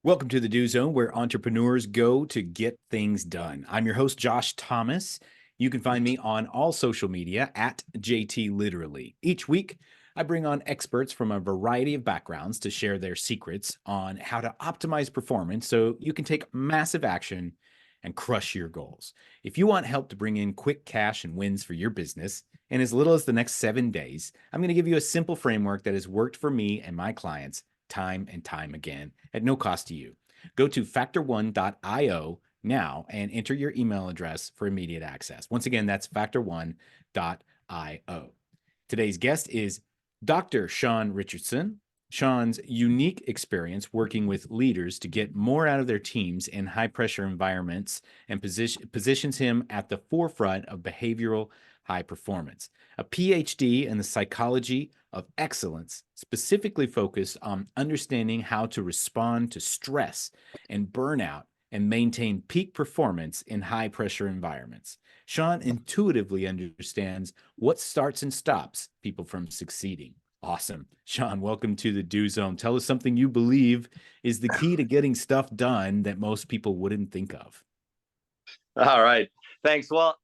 Welcome to the Do Zone, where entrepreneurs go to get things done. I'm your host, Josh Thomas. You can find me on all social media at JT Literally. Each week, I bring on experts from a variety of backgrounds to share their secrets on how to optimize performance so you can take massive action and crush your goals. If you want help to bring in quick cash and wins for your business in as little as the next 7 days, I'm going to give you a simple framework that has worked for me and my clients time and time again at no cost to you. Go to factor1.io now and enter your email address for immediate access. Once again, that's factor1.io. Today's guest is Dr. Sean Richardson. Sean's unique experience working with leaders to get more out of their teams in high pressure environments and positions him at the forefront of behavioral high performance. A PhD in the psychology of excellence, specifically focused on understanding how to respond to stress and burnout and maintain peak performance in high pressure environments. Sean intuitively understands what starts and stops people from succeeding. Awesome. Sean, welcome to the Do Zone. Tell us something you believe is the key to getting stuff done that most people wouldn't think of. All right. Thanks. Well,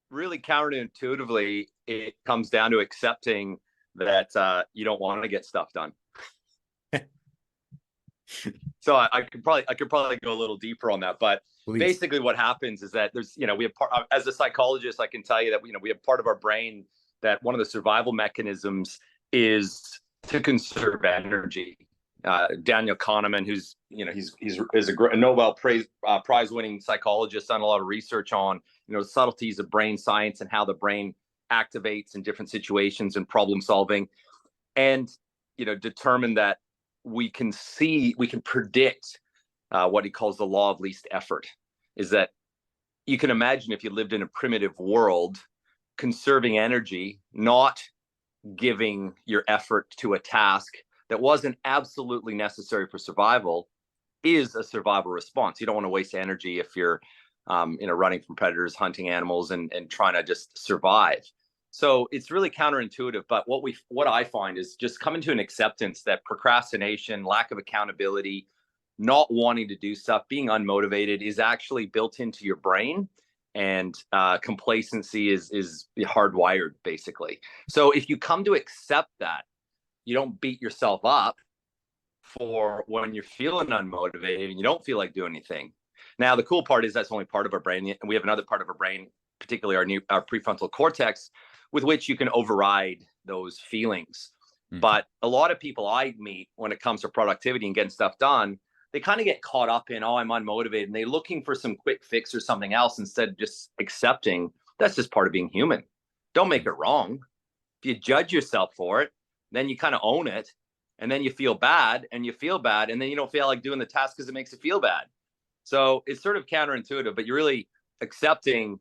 really counterintuitively, it comes down to accepting that you don't want to get stuff done. So I could probably go a little deeper on that, but Please. Basically what happens is that there's, we have as a psychologist, I can tell you that, we have part of our brain that one of the survival mechanisms is to conserve energy. Daniel Kahneman, who's, he's a Nobel prize winning psychologist, done a lot of research on, subtleties of brain science and how the brain activates in different situations and problem solving, and, determined that we can predict what he calls the law of least effort. Is that you can imagine if you lived in a primitive world, conserving energy, not giving your effort to a task that wasn't absolutely necessary for survival, is a survival response. You don't want to waste energy if you're running from predators, hunting animals, and trying to just survive. So it's really counterintuitive, but what I find is just coming to an acceptance that procrastination, lack of accountability, not wanting to do stuff, being unmotivated is actually built into your brain, and complacency is hardwired, basically. So if you come to accept that, you don't beat yourself up for when you're feeling unmotivated and you don't feel like doing anything. Now, the cool part is that's only part of our brain, and we have another part of our brain, particularly our prefrontal cortex, with which you can override those feelings. Mm-hmm. But a lot of people I meet when it comes to productivity and getting stuff done, they kind of get caught up in, I'm unmotivated, and they're looking for some quick fix or something else instead of just accepting that's just part of being human. Don't make it wrong. If you judge yourself for it, then you kind of own it, and then you feel bad, and then you don't feel like doing the task because it makes you feel bad. So it's sort of counterintuitive, but you're really accepting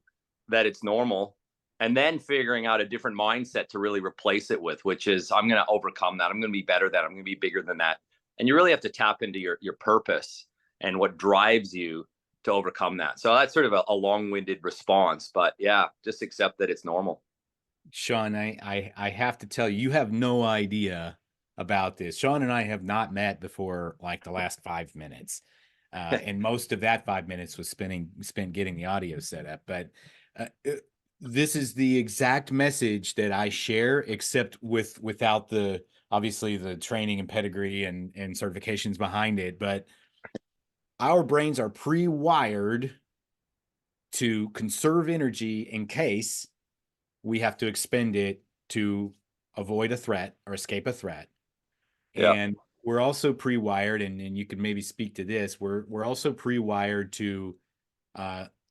that it's normal, and then figuring out a different mindset to really replace it with, which is, I'm going to overcome that. I'm going to be better than that. I'm going to be bigger than that. And you really have to tap into your purpose and what drives you to overcome that. So that's sort of a long-winded response, but yeah, just accept that it's normal. Sean, I have to tell you, you have no idea about this. Sean and I have not met before like the last 5 minutes. And most of that 5 minutes was spent getting the audio set up. But this is the exact message that I share, except without obviously the training and pedigree and certifications behind it. But our brains are pre-wired to conserve energy in case we have to expend it to avoid a threat or escape a threat. Yeah. And we're also pre-wired, and you could maybe speak to this, we're also pre-wired to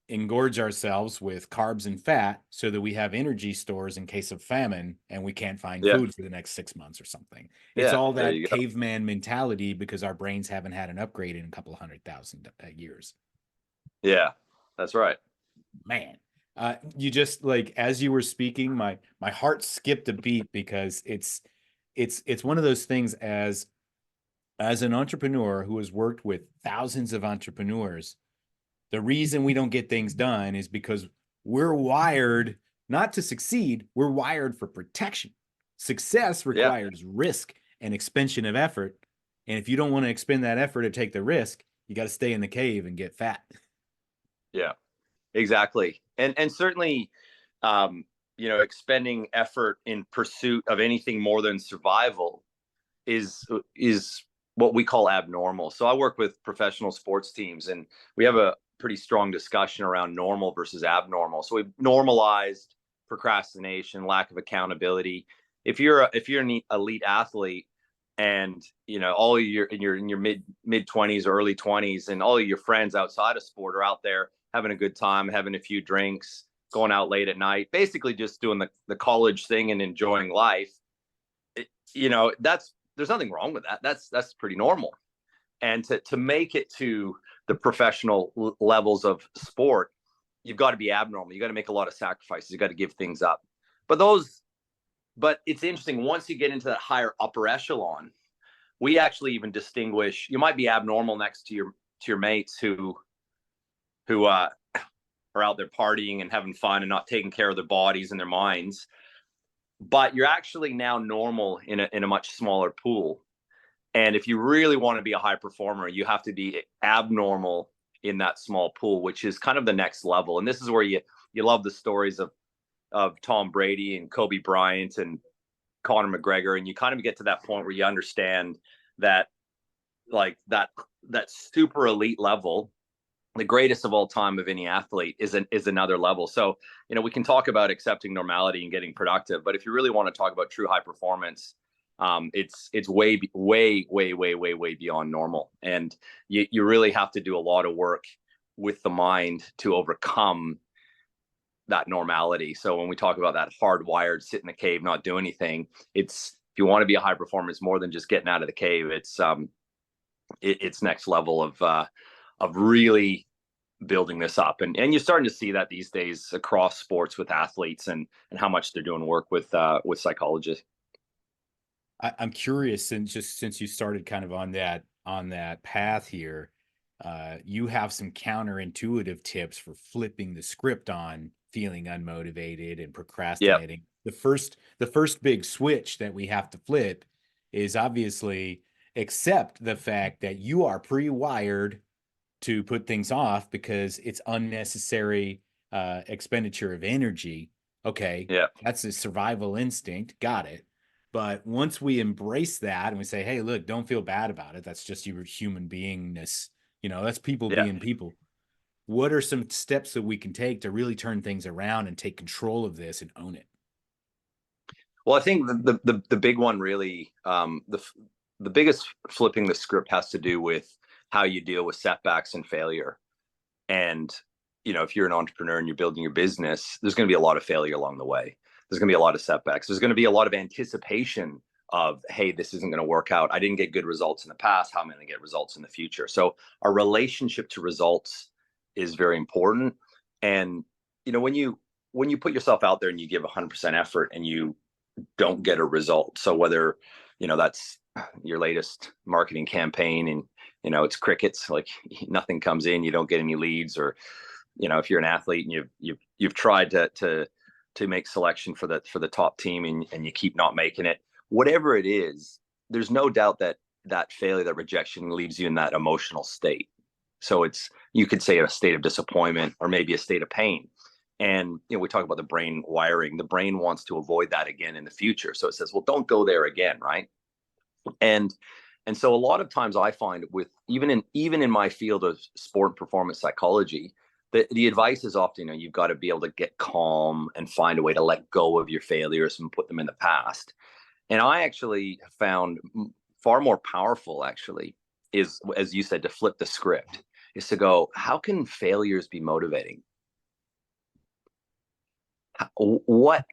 engorge ourselves with carbs and fat so that we have energy stores in case of famine and we can't find food for the next 6 months or something. It's all that caveman mentality because our brains haven't had an upgrade in a couple of 100,000 years. Yeah, that's right. Man, you just, like, as you were speaking, my heart skipped a beat because it's one of those things as an entrepreneur who has worked with thousands of entrepreneurs. The reason we don't get things done is because we're wired not to succeed. We're wired for protection. Success requires risk and expansion of effort. And if you don't want to expend that effort or take the risk, you got to stay in the cave and get fat. Yeah, exactly. And certainly, expending effort in pursuit of anything more than survival is what we call abnormal. So I work with professional sports teams, and we have a pretty strong discussion around normal versus abnormal. So we've normalized procrastination, lack of accountability. If you're an elite athlete, and all of your in your mid 20s or early 20s, and all of your friends outside of sport are out there having a good time, having a few drinks, going out late at night, basically just doing the college thing and enjoying life. That's there's nothing wrong with that. That's pretty normal. And to make it to the professional levels of sport, you've got to be abnormal. You got to make a lot of sacrifices. You got to give things up. But it's interesting, once you get into that higher upper echelon, we actually even distinguish. You might be abnormal next to your mates who are out there partying and having fun and not taking care of their bodies and their minds, but you're actually now normal in a much smaller pool. And if you really want to be a high performer, you have to be abnormal in that small pool, which is kind of the next level. And this is where you love the stories of Tom Brady and Kobe Bryant and Conor McGregor, and you kind of get to that point where you understand that, like, that super elite level, the greatest of all time of any athlete, is another level. So we can talk about accepting normality and getting productive, but if you really want to talk about true high performance, it's way beyond normal, and you really have to do a lot of work with the mind to overcome that normality. So when we talk about that hardwired, sit in the cave, not do anything, if you want to be a high performer, it's more than just getting out of the cave. It's next level of really building this up, and you're starting to see that these days across sports with athletes, and how much they're doing work with psychologists. I'm curious, since you started kind of on that path here, you have some counterintuitive tips for flipping the script on feeling unmotivated and procrastinating. Yep. The first big switch that we have to flip is obviously accept the fact that you are pre-wired to put things off because it's unnecessary expenditure of energy. Okay, Yeah. that's a survival instinct. Got it. But once we embrace that and we say, hey, look, don't feel bad about it. That's just your human beingness. That's people Yeah. being people. What are some steps that we can take to really turn things around and take control of this and own it? Well, I think the big one really, the biggest flipping the script has to do with how you deal with setbacks and failure. And if you're an entrepreneur and you're building your business, there's going to be a lot of failure along the way. There's going to be a lot of setbacks. There's going to be a lot of anticipation of, hey, this isn't going to work out. I didn't get good results in the past. How am I going to get results in the future? So our relationship to results is very important. And when you put yourself out there and you give 100% effort and you don't get a result, so whether that's your latest marketing campaign and it's crickets, like nothing comes in, you don't get any leads, or if you're an athlete and you've tried to make selection for the top team and you keep not making it, whatever it is, there's no doubt that failure, that rejection, leaves you in that emotional state. So you could say a state of disappointment or maybe a state of pain. And we talk about the brain wiring. The brain wants to avoid that again in the future, so it says, well, don't go there again, right? And so a lot of times I find, with even in my field of sport and performance psychology, the advice is often, you've got to be able to get calm and find a way to let go of your failures and put them in the past. And I actually found far more powerful, actually, is, as you said, to flip the script, is to go, how can failures be motivating? What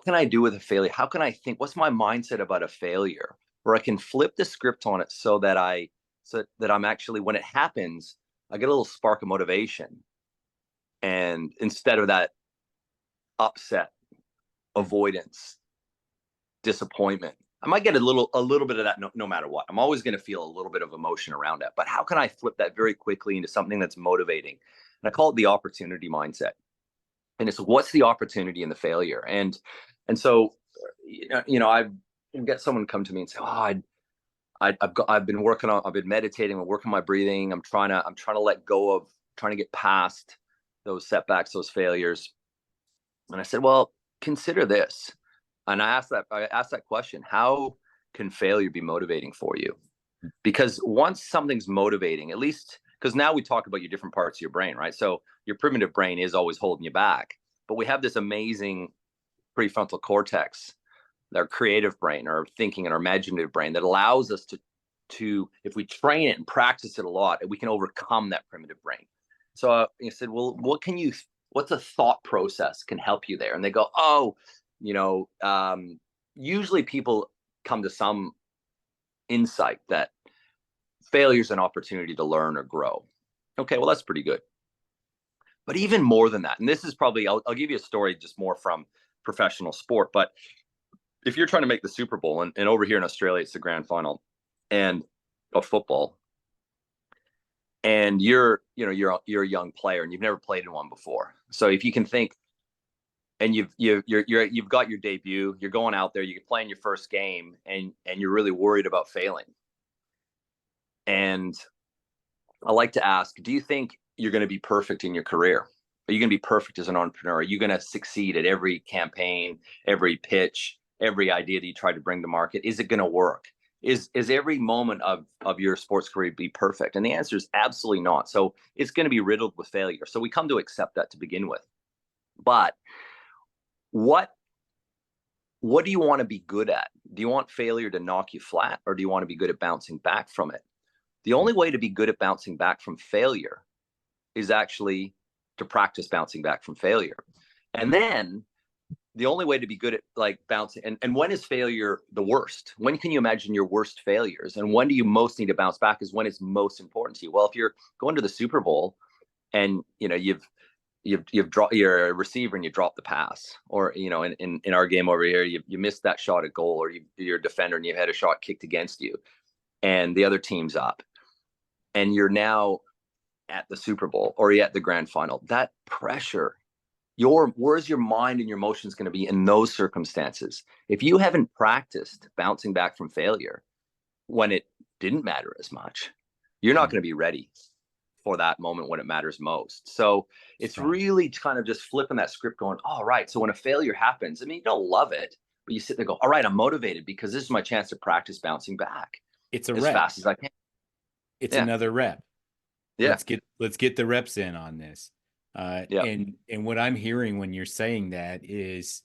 can I do with a failure? How can I think? What's my mindset about a failure? Where I can flip the script on it so that I'm actually, when it happens, I get a little spark of motivation. And instead of that upset, avoidance, disappointment, I might get a little bit of that no matter what. I'm always going to feel a little bit of emotion around it. But how can I flip that very quickly into something that's motivating? And I call it the opportunity mindset. And it's, what's the opportunity in the failure? And so, I've get someone come to me and say, oh, I've been working on, I've been meditating, I'm working my breathing. I'm trying to let go of trying to get past those setbacks, those failures. And I said, well, consider this. And I asked that question, how can failure be motivating for you? Because once something's motivating, at least, because now we talk about your different parts of your brain, right? So your primitive brain is always holding you back, but we have this amazing prefrontal cortex, our creative brain, our thinking and our imaginative brain, that allows us to if we train it and practice it a lot, we can overcome that primitive brain. So you said, well, what's a thought process can help you there? And they go, oh, you know, usually people come to some insight that failure is an opportunity to learn or grow. Okay, well, that's pretty good. But even more than that, and this is probably, I'll give you a story just more from professional sport, but if you're trying to make the Super Bowl, and over here in Australia, it's the grand final and of football, and you're a young player and you've never played in one before. So if you can think, and you've got your debut, you're going out there, you're playing your first game, and you're really worried about failing. And I like to ask, do you think you're going to be perfect in your career? Are you going to be perfect as an entrepreneur? Are you going to succeed at every campaign, every pitch, every idea that you try to bring to market? Is it going to work? Is every moment of your sports career be perfect? And the answer is absolutely not. So it's going to be riddled with failure. So we come to accept that to begin with. But what do you want to be good at? Do you want failure to knock you flat, or do you want to be good at bouncing back from it? The only way to be good at bouncing back from failure is actually to practice bouncing back from failure. And then the only way to be good at like bouncing, and when is failure the worst? When can you imagine your worst failures? And when do you most need to bounce back is when it's most important to you. Well, if you're going to the Super Bowl and you've dropped, you're a receiver and you drop the pass, or in our game over here, you missed that shot at goal, or you're a defender and you had a shot kicked against you and the other team's up, and you're now at the Super Bowl or you're at the grand final, that pressure, where's your mind and your emotions going to be in those circumstances? If you haven't practiced bouncing back from failure when it didn't matter as much, you're not going to be ready for that moment when it matters most. So it's really kind of just flipping that script, going, all right, so when a failure happens, I mean, you don't love it, but you sit there and go, all right, I'm motivated because this is my chance to practice bouncing back. It's a as rep. fast as I can. It's another rep. Yeah. Let's get the reps in on this. And what I'm hearing when you're saying that is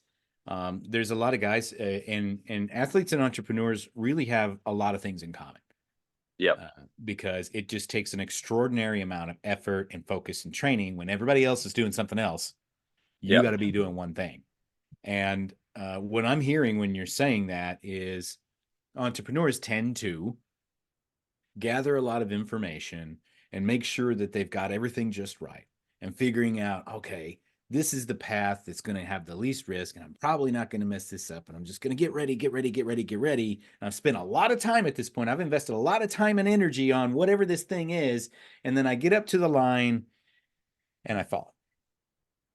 there's a lot of guys and athletes and entrepreneurs really have a lot of things in common. Yeah. Because it just takes an extraordinary amount of effort and focus and training when everybody else is doing something else. You got to be doing one thing. And what I'm hearing when you're saying that is entrepreneurs tend to gather a lot of information and make sure that they've got everything just right, and figuring out, okay, this is the path that's going to have the least risk, and I'm probably not going to mess this up, and I'm just going to get ready. And I've spent a lot of time at this point. I've invested a lot of time and energy on whatever this thing is, and then I get up to the line and I fall.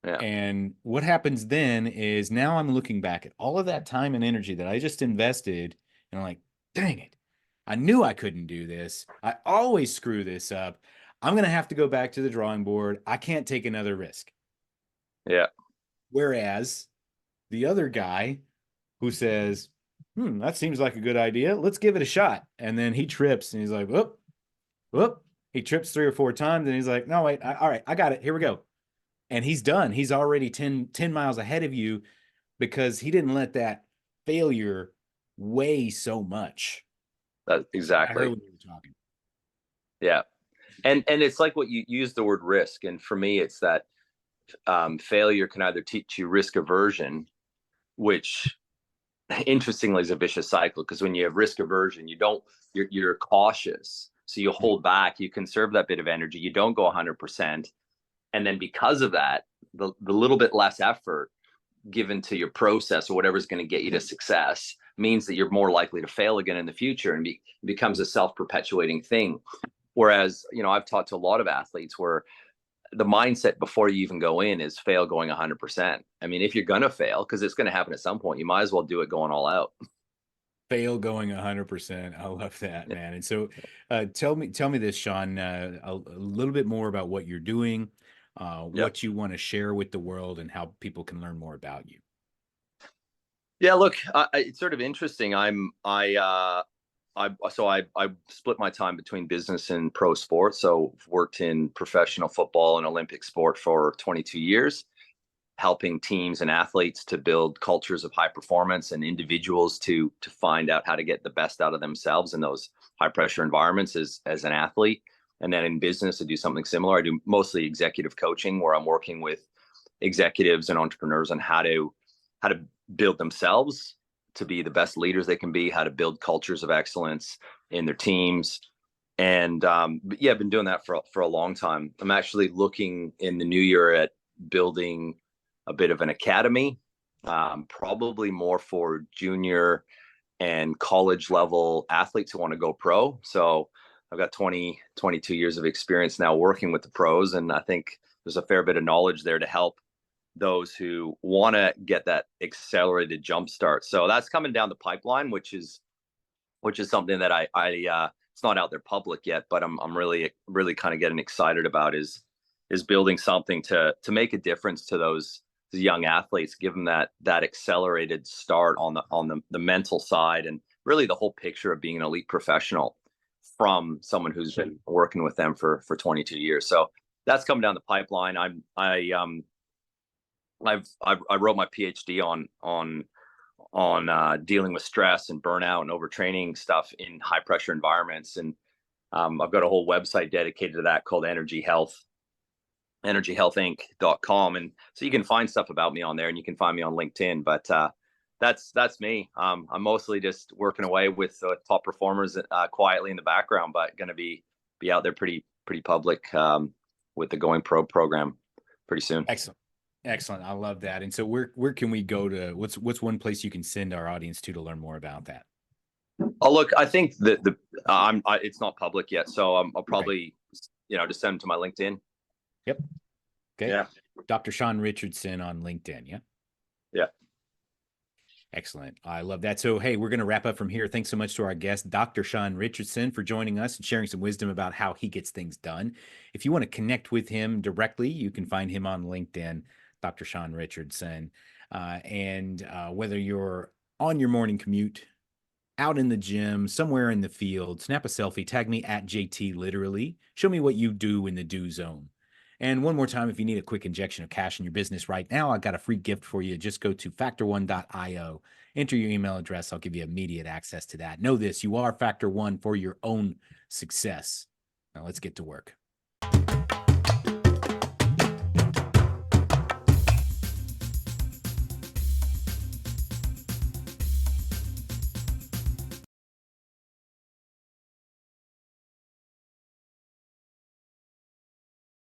Yeah. And what happens then is now I'm looking back at all of that time and energy that I just invested, and I'm like, dang it, I knew I couldn't do this. I always screw this up. I'm going to have to go back to the drawing board. I can't take another risk. Yeah. Whereas the other guy who says, that seems like a good idea, let's give it a shot. And then he trips and he's like, whoop. He trips 3 or 4 times and he's like, no, wait, all right, I got it. Here we go. And he's done. He's already 10 miles ahead of you because he didn't let that failure weigh so much. Exactly. I heard what you were talking. Yeah. And it's like what you use the word risk. And for me, it's that failure can either teach you risk aversion, which interestingly is a vicious cycle, because when you have risk aversion, you're cautious. So you hold back, you conserve that bit of energy, you don't go 100%. And then because of that, the little bit less effort given to your process or whatever's going to get you to success means that you're more likely to fail again in the future, and becomes a self-perpetuating thing. Whereas, I've taught to a lot of athletes where the mindset before you even go in is fail going 100%. I mean, if you're going to fail, because it's going to happen at some point, you might as well do it going all out. Fail going 100%. I love that, Yeah. man. And so, tell me this, Sean, a little bit more about what you're doing, Yep. what you want to share with the world, and how people can learn more about you. Yeah, look, it's sort of interesting. I split my time between business and pro sports. So I've worked in professional football and Olympic sport for 22 years, helping teams and athletes to build cultures of high performance and individuals to find out how to get the best out of themselves in those high pressure environments as an athlete. And then in business, I do something similar. I do mostly executive coaching, where I'm working with executives and entrepreneurs on how to build themselves to be the best leaders they can be, how to build cultures of excellence in their teams. And but yeah, I've been doing that for a long time. I'm actually looking in the new year at building a bit of an academy, probably more for junior and college level athletes who want to go pro. So I've got 22 years of experience now working with the pros, and I think there's a fair bit of knowledge there to help those who want to get that accelerated jump start. So that's coming down the pipeline, which is something that I it's not out there public yet, but I'm really kind of getting excited about is building something to make a difference to those young athletes, give them that accelerated start on the mental side, and really the whole picture of being an elite professional from someone who's been working with them for 22 years. So that's coming down the pipeline. I wrote my PhD on dealing with stress and burnout and overtraining stuff in high pressure environments, and I've got a whole website dedicated to that called energyhealthinc.com, and so you can find stuff about me on there, and you can find me on LinkedIn. But that's me. I'm mostly just working away with top performers quietly in the background, but going to be out there pretty public with the Going Pro program pretty soon. Excellent. Excellent. I love that. And so where can we go to, what's one place you can send our audience to learn more about that? Oh, look, I think that it's not public yet, so I'll Okay. probably just send them to my LinkedIn. Yep. Okay. Yeah. Dr. Sean Richardson on LinkedIn. Yeah. Yeah. Excellent. I love that. So, hey, we're going to wrap up from here. Thanks so much to our guest, Dr. Sean Richardson, for joining us and sharing some wisdom about how he gets things done. If you want to connect with him directly, you can find him on LinkedIn, Dr. Sean Richardson. And whether you're on your morning commute, out in the gym, somewhere in the field, snap a selfie, tag me at JT Literally. Show me what you do in the do zone. And one more time, if you need a quick injection of cash in your business right now, I got a free gift for you. Just go to factor1.io, enter your email address. I'll give you immediate access to that. Know this, you are Factor One for your own success. Now let's get to work.